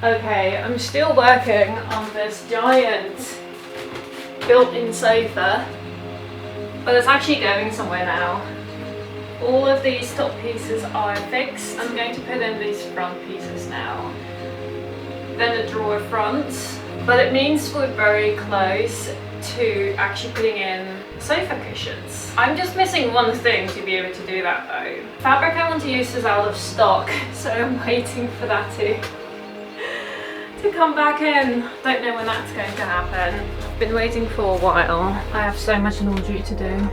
Okay, I'm still working on this giant built-in sofa, but it's actually going somewhere now. All of these top pieces are fixed. I'm going to put in these front pieces now. Then the drawer front, but it means we're very close to actually putting in sofa cushions. I'm just missing one thing to be able to do that though. Fabric I want to use is out of stock, so I'm waiting for that to come back in. Don't know when that's going to happen. I've been waiting for a while. I have so much laundry to do.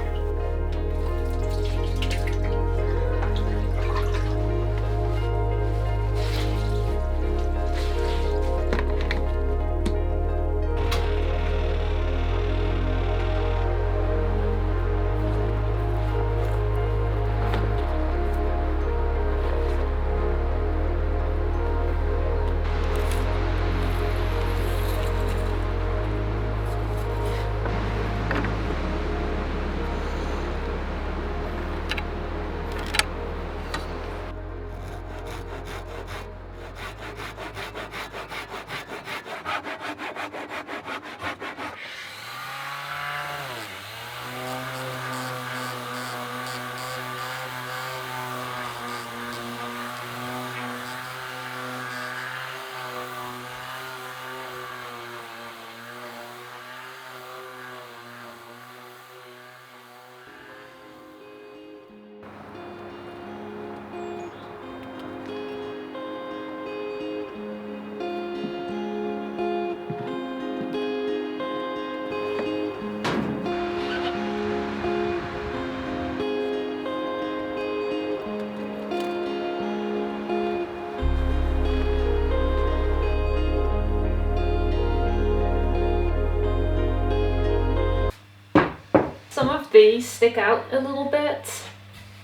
Some of these stick out a little bit,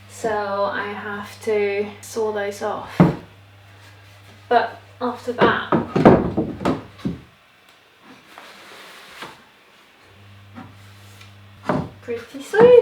so I have to saw those off. But after that, pretty sweet.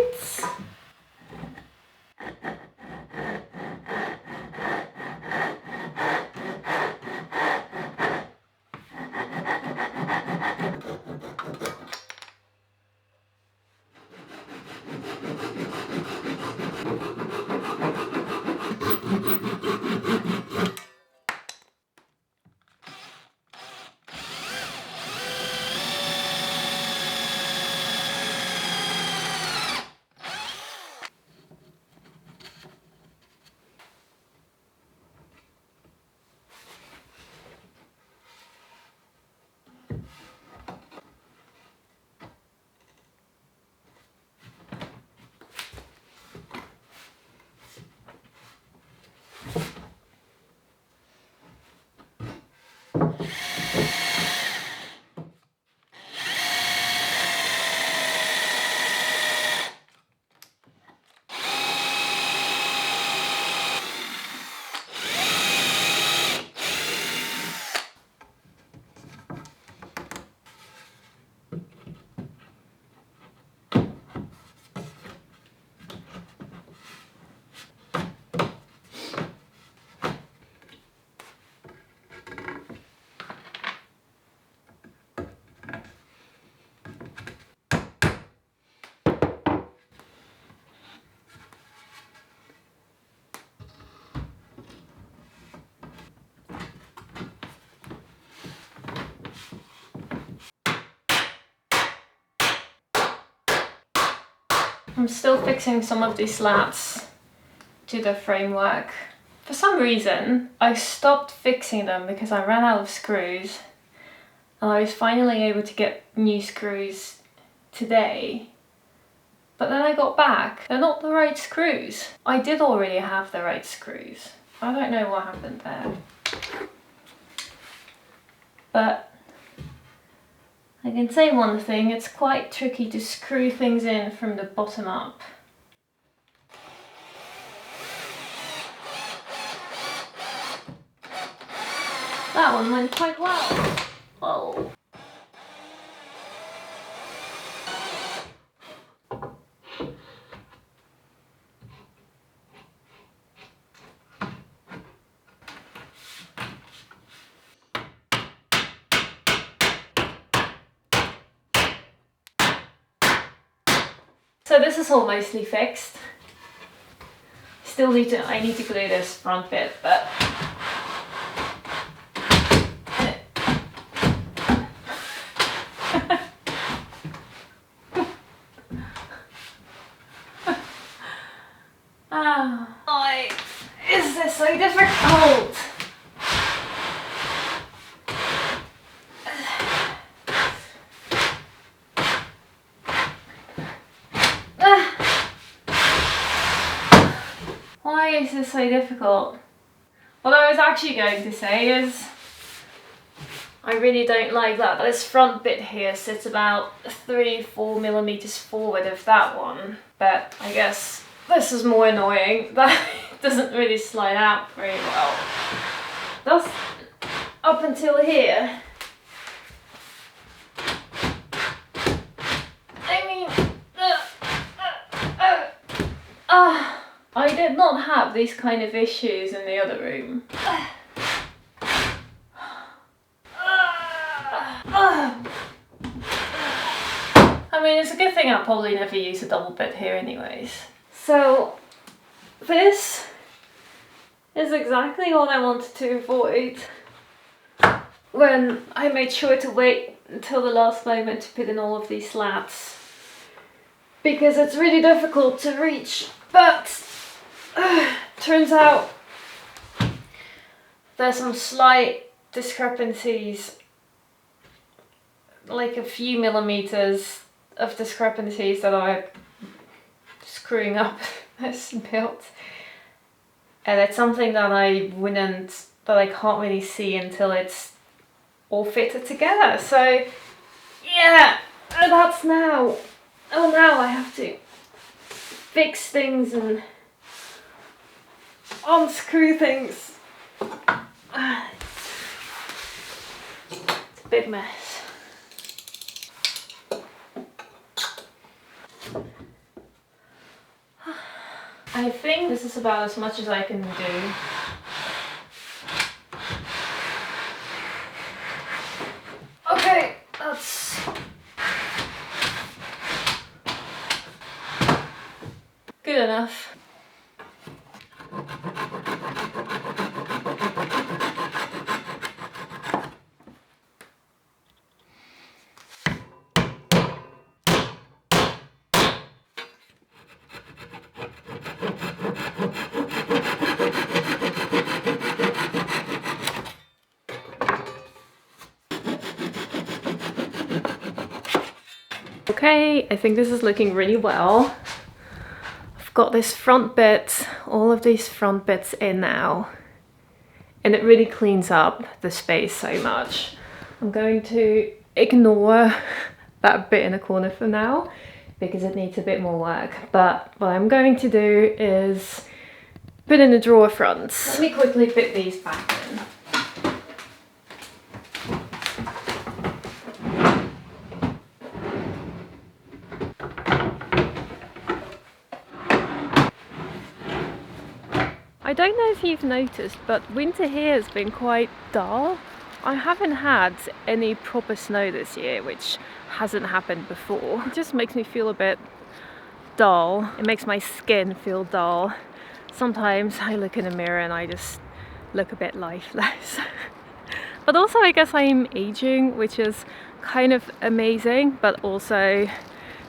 I'm still fixing some of these slats to the framework. For some reason, I stopped fixing them because I ran out of screws, and I was finally able to get new screws today. But then I got back, they're not the right screws. I did already have the right screws. I don't know what happened there. But I can say one thing, it's quite tricky to screw things in from the bottom up. That one went quite well. Whoa. So this is all mostly fixed. I need to glue this front bit, but why is this so difficult? Why is this so difficult? What I was actually going to say is I really don't like that this front bit here sits about 3-4 millimeters forward of that one, but I guess this is more annoying. That doesn't really slide out very well. That's up until here. I mean, I did not have these kind of issues in the other room. I mean, it's a good thing I'll probably never use a double bit here anyways. So this is exactly what I wanted to avoid when I made sure to wait until the last moment to put in all of these slats, because it's really difficult to reach, but turns out there's some slight discrepancies, like a few millimeters of discrepancies that are screwing up this build, and it's something that I can't really see until it's all fitted together. So yeah, that's now. Oh, now I have to fix things and unscrew things. It's a big mess. I think this is about as much as I can do. Okay, that's good enough. Okay, I think this is looking really well. I've got this front bit, all of these front bits in now, and it really cleans up the space so much. I'm going to ignore that bit in the corner for now because it needs a bit more work, but what I'm going to do is put in the drawer fronts. Let me quickly put these back in. I don't know if you've noticed, but winter here has been quite dull. I haven't had any proper snow this year, which hasn't happened before. It just makes me feel a bit dull. It makes my skin feel dull. Sometimes I look in the mirror and I just look a bit lifeless. But also I guess I'm aging, which is kind of amazing, but also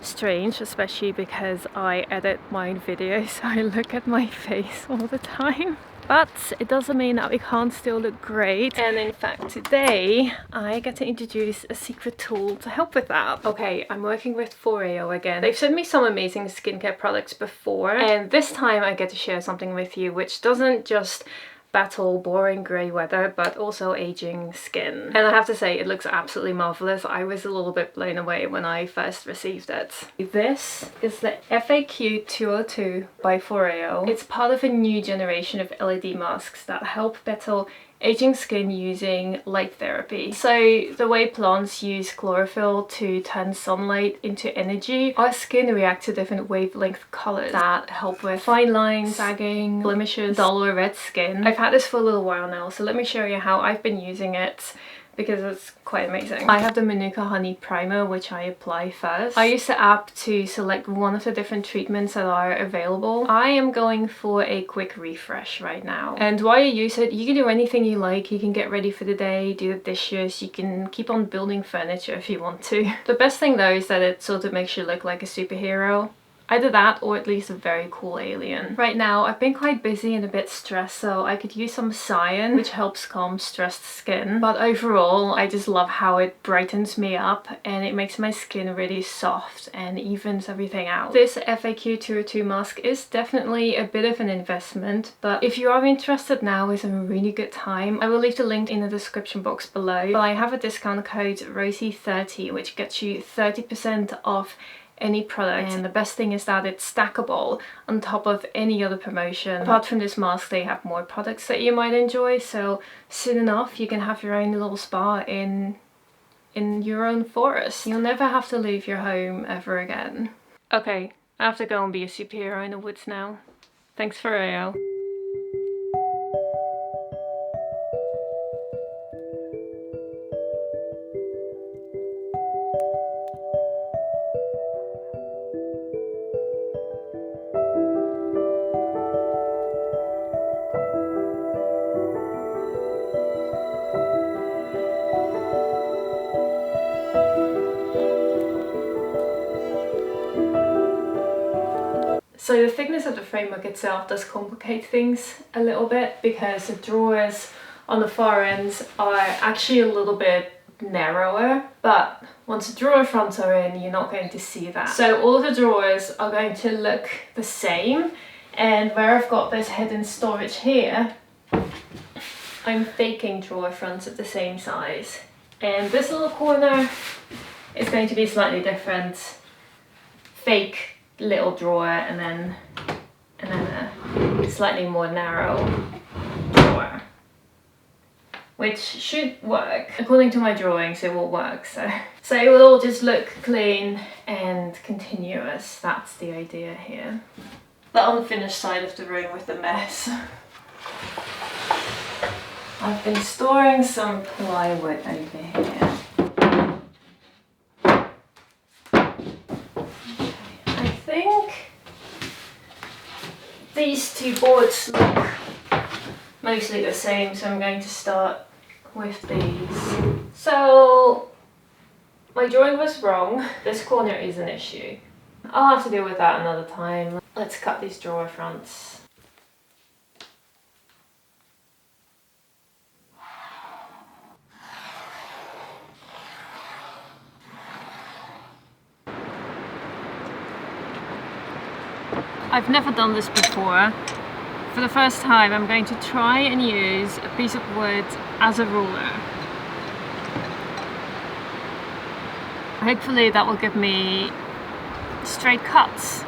strange, especially because I edit my videos, so I look at my face all the time. But it doesn't mean that we can't still look great. And in fact, today I get to introduce a secret tool to help with that. Okay, I'm working with FOREO again. They've sent me some amazing skincare products before, and this time I get to share something with you which doesn't just battle boring grey weather, but also aging skin. And I have to say, it looks absolutely marvellous. I was a little bit blown away when I first received it. This is the FAQ 202 by FOREO. It's part of a new generation of LED masks that help battle aging skin using light therapy. So the way plants use chlorophyll to turn sunlight into energy, our skin reacts to different wavelength colors that help with fine lines, sagging, blemishes, dull or red skin. I've had this for a little while now, so let me show you how I've been using it because it's quite amazing. I have the Manuka Honey Primer, which I apply first. I use the app to select one of the different treatments that are available. I am going for a quick refresh right now. And while you use it, you can do anything you like. You can get ready for the day, do the dishes, you can keep on building furniture if you want to. The best thing though is that it sort of makes you look like a superhero. Either that or at least a very cool alien. Right now I've been quite busy and a bit stressed, so I could use some cyan, which helps calm stressed skin. But overall I just love how it brightens me up and it makes my skin really soft and evens everything out. This FAQ 202 mask is definitely a bit of an investment, but if you are interested, now is a really good time. I will leave the link in the description box below. But I have a discount code ROSIE30 which gets you 30% off any product, and the best thing is that it's stackable on top of any other promotion. Apart from this mask, they have more products that you might enjoy, so soon enough you can have your own little spa in your own forest. You'll never have to leave your home ever again. Okay, I have to go and be a superhero in the woods now. Thanks FOREO. So the thickness of the framework itself does complicate things a little bit because the drawers on the far ends are actually a little bit narrower, but once the drawer fronts are in, you're not going to see that. So all of the drawers are going to look the same, and where I've got this hidden storage here, I'm faking drawer fronts at the same size. And this little corner is going to be slightly different. Fake little drawer and then a slightly more narrow drawer, which should work. According to my drawings it will work, so it will all just look clean and continuous. That's the idea here. The unfinished side of the room with the mess. I've been storing some plywood over here. I think these two boards look mostly the same, so I'm going to start with these. So my drawing was wrong. This corner is an issue. I'll have to deal with that another time. Let's cut these drawer fronts. I've never done this before. For the first time I'm going to try and use a piece of wood as a ruler. Hopefully that will give me straight cuts.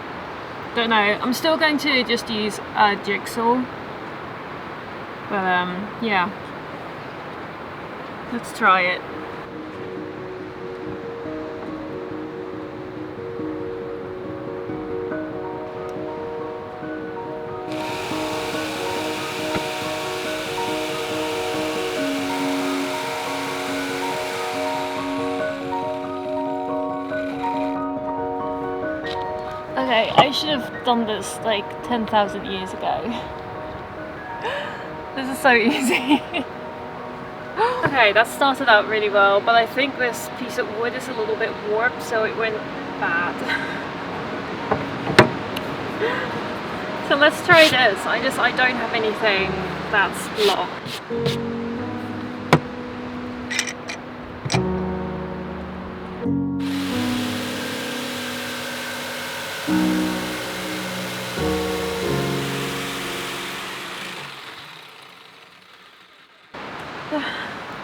Don't know, I'm still going to just use a jigsaw. But yeah, let's try it. Okay, I should have done this like 10,000 years ago. This is so easy. Okay, that started out really well, but I think this piece of wood is a little bit warped, so it went bad. So let's try this. I don't have anything that's blocked.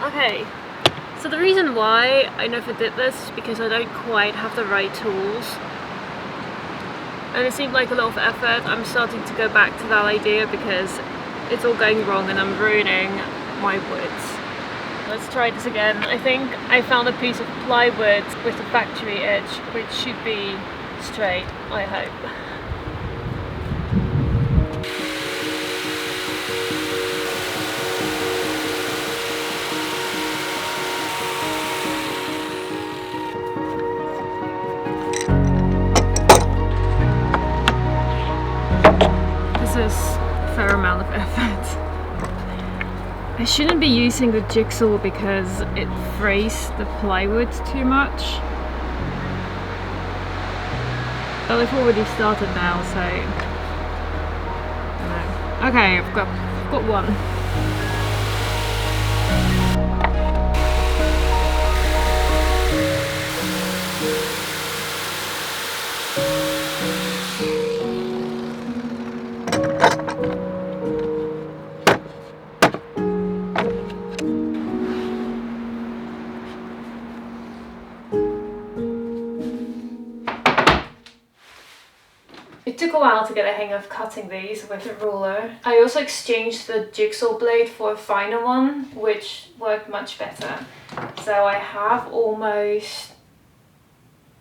Okay, so the reason why I never did this is because I don't quite have the right tools. And it seemed like a lot of effort. I'm starting to go back to that idea because it's all going wrong and I'm ruining my woods. Let's try this again. I think I found a piece of plywood with a factory edge, which should be straight, I hope. I shouldn't be using the jigsaw because it frays the plywood too much. But we've already started now, so I don't know. Okay, I've got one. It took a while to get a hang of cutting these with a ruler. I also exchanged the jigsaw blade for a finer one, which worked much better. So I have almost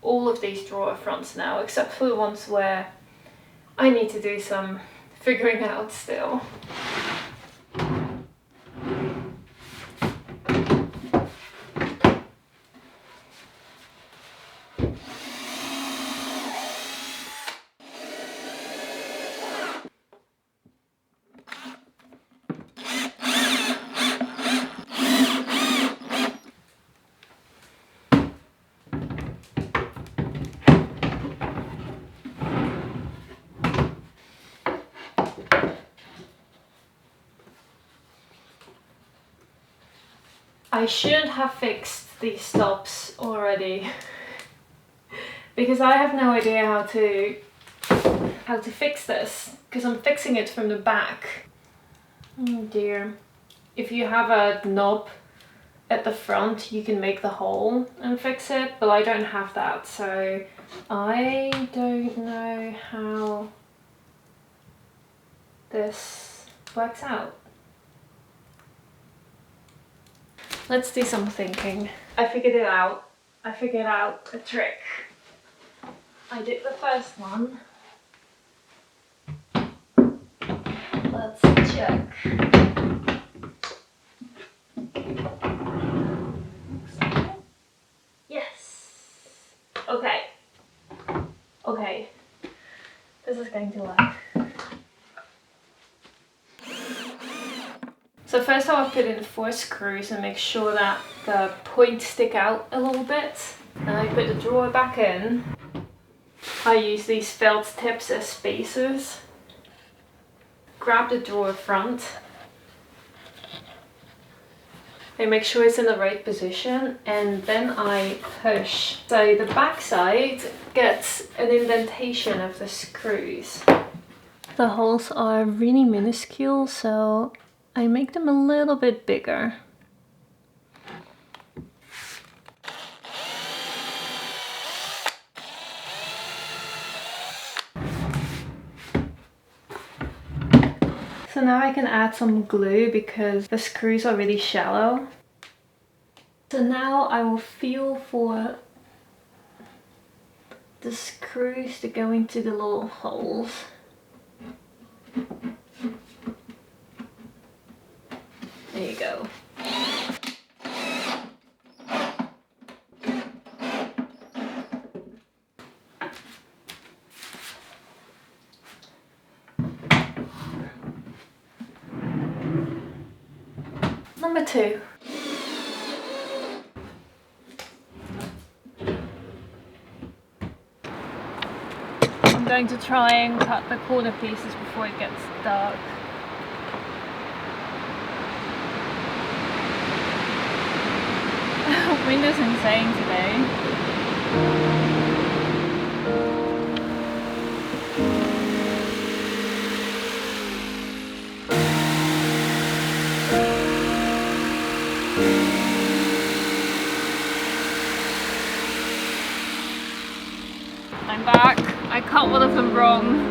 all of these drawer fronts now, except for the ones where I need to do some figuring out still. I shouldn't have fixed these stops already because I have no idea how to fix this, because I'm fixing it from the back. Oh dear. If you have a knob at the front, you can make the hole and fix it, but I don't have that, so I don't know how this works out. Let's do some thinking. I figured it out. I figured out a trick. I did the first one. Let's check. Yes. Okay. Okay. This is going to work. So first I will put in 4 screws and make sure that the points stick out a little bit. And I put the drawer back in. I use these felt tips as spacers. Grab the drawer front. I make sure it's in the right position, and then I push. So the back side gets an indentation of the screws. The holes are really minuscule, so I make them a little bit bigger. So now I can add some glue because the screws are really shallow. So now I will feel for the screws to go into the little holes. There you go. Number 2. I'm going to try and cut the corner pieces before it gets dark. Wind is insane today. I'm back. I cut one of them wrong.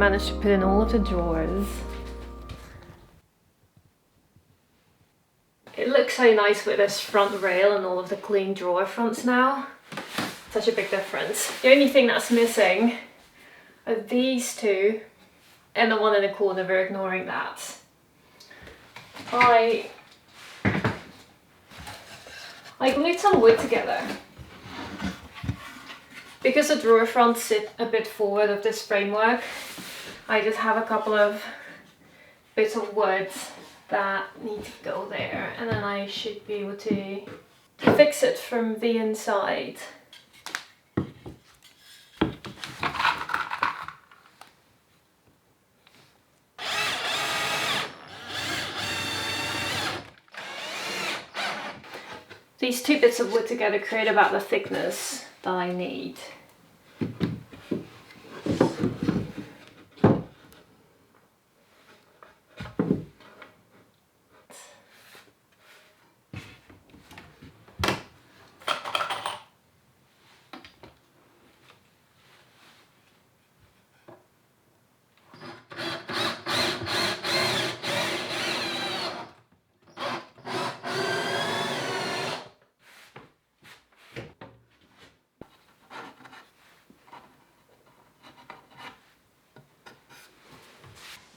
managed to put in all of the drawers. It looks so nice with this front rail and all of the clean drawer fronts now. Such a big difference. The only thing that's missing are these two and the one in the corner. We're ignoring that. I glued some wood together. Because the drawer fronts sit a bit forward of this framework, I just have a couple of bits of wood that need to go there, and then I should be able to fix it from the inside. These two bits of wood together create about the thickness that I need.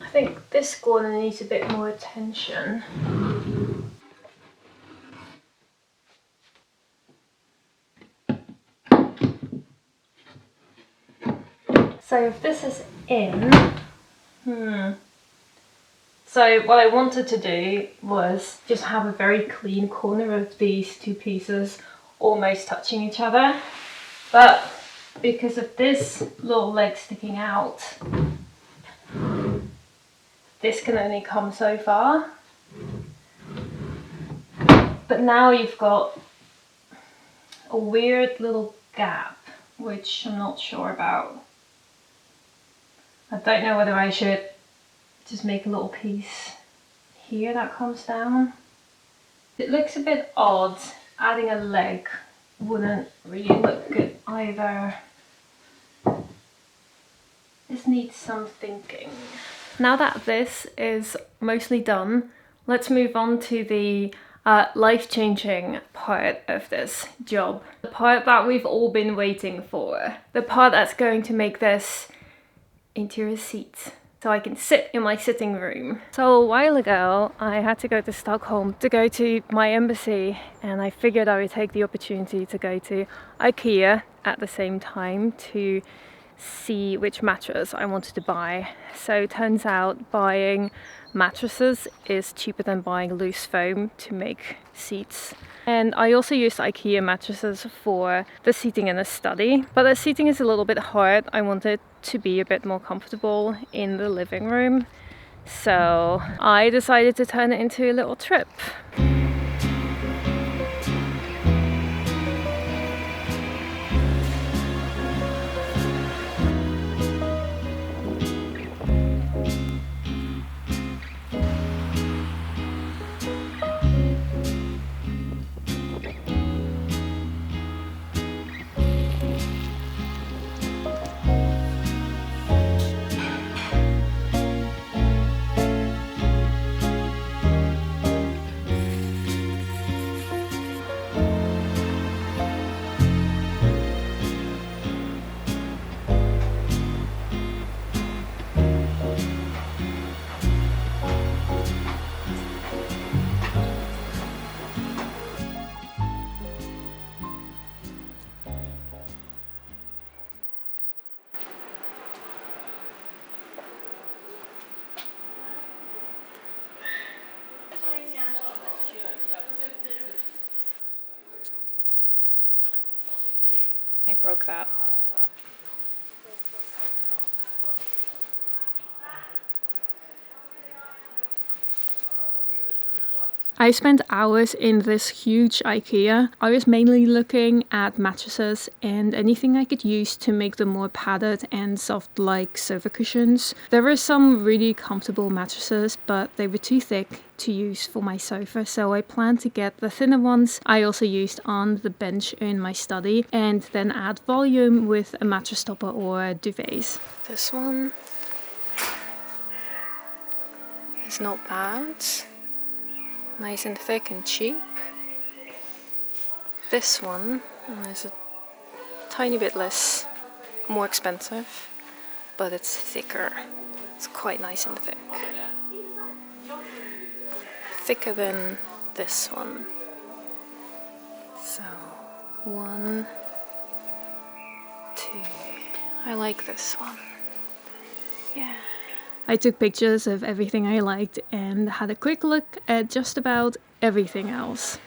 I think this corner needs a bit more attention. So if this is in, So what I wanted to do was just have a very clean corner of these two pieces almost touching each other. But because of this little leg sticking out, this can only come so far. But now you've got a weird little gap, which I'm not sure about. I don't know whether I should just make a little piece here that comes down. It looks a bit odd. Adding a leg wouldn't really look good either. This needs some thinking. Now that this is mostly done, let's move on to the life-changing part of this job. The part that we've all been waiting for. The part that's going to make this into a seat, so I can sit in my sitting room. So a while ago, I had to go to Stockholm to go to my embassy, and I figured I would take the opportunity to go to IKEA at the same time to see which mattress I wanted to buy. So it turns out buying mattresses is cheaper than buying loose foam to make seats. And I also used IKEA mattresses for the seating in the study, but the seating is a little bit hard. I wanted to be a bit more comfortable in the living room, so I decided to turn it into a little trip. I broke that. I spent hours in this huge IKEA. I was mainly looking at mattresses and anything I could use to make them more padded and soft like sofa cushions. There were some really comfortable mattresses, but they were too thick to use for my sofa, so I planned to get the thinner ones I also used on the bench in my study, and then add volume with a mattress topper or duvets. This one is not bad. Nice and thick and cheap. This one is a tiny bit less, more expensive, but it's thicker. It's quite nice and thick. Thicker than this one. So, 1, 2. I like this one. Yeah. I took pictures of everything I liked and had a quick look at just about everything else.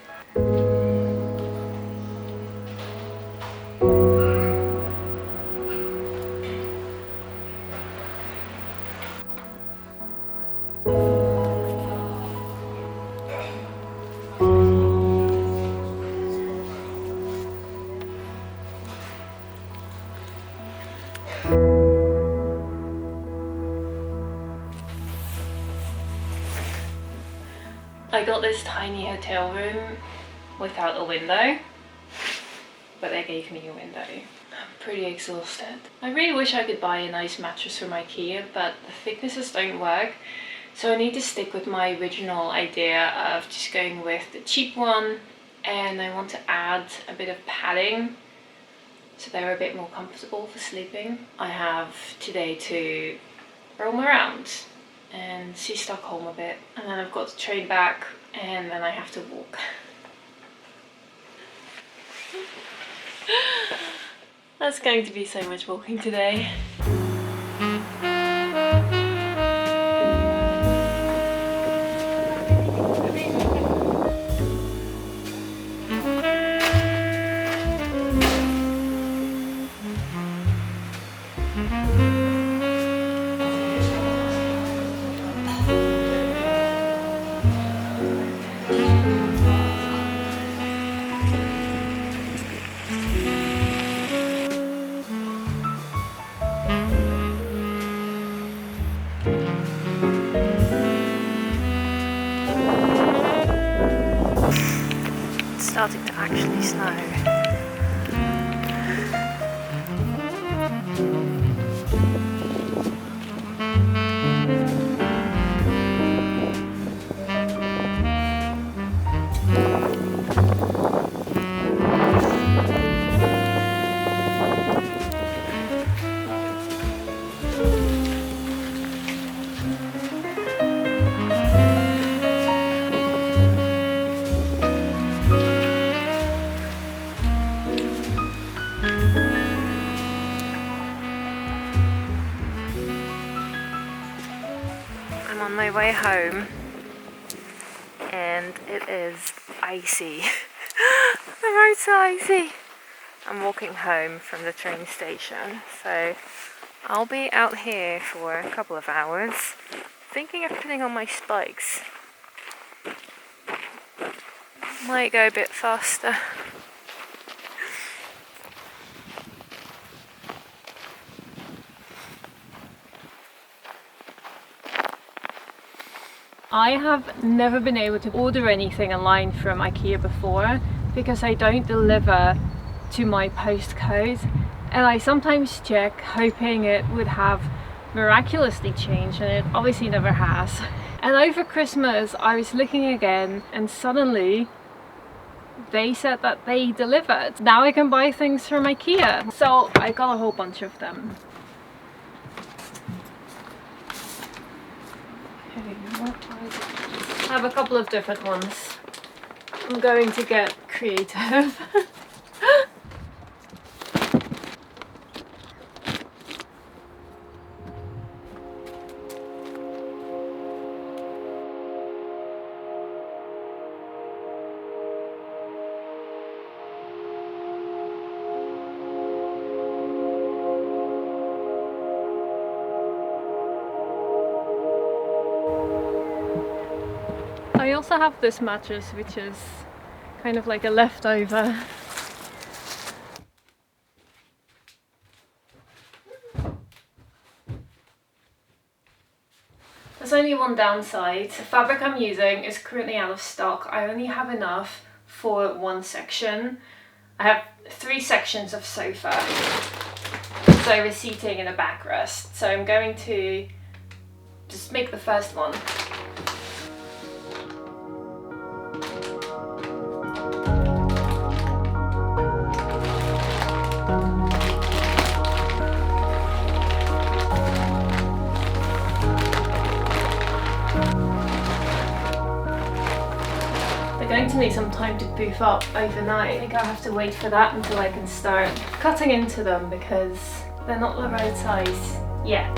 I got this tiny hotel room without a window, but they gave me a window. I'm pretty exhausted. I really wish I could buy a nice mattress from IKEA, but the thicknesses don't work. So I need to stick with my original idea of just going with the cheap one, and I want to add a bit of padding so they're a bit more comfortable for sleeping. I have today to roam around and see Stockholm a bit, and then I've got the train back, and then I have to walk. That's going to be so much walking today. Starting to actually snow. I'm on my way home and it is icy. The road's so icy. I'm walking home from the train station, so I'll be out here for a couple of hours, thinking of putting on my spikes. Might go a bit faster. I have never been able to order anything online from IKEA before because I don't deliver to my postcode, and I sometimes check hoping it would have miraculously changed, and it obviously never has. And over Christmas I was looking again and suddenly they said that they delivered. Now I can buy things from IKEA, so I got a whole bunch of them. I have a couple of different ones. I'm going to get creative. I also have this mattress, which is kind of like a leftover. There's only one downside. The fabric I'm using is currently out of stock. I only have enough for one section. I have 3 sections of sofa. So a seating and a backrest. So I'm going to just make the first one. they're going to need some time to poof up overnight. I think I'll have to wait for that until I can start cutting into them because they're not the right size yet.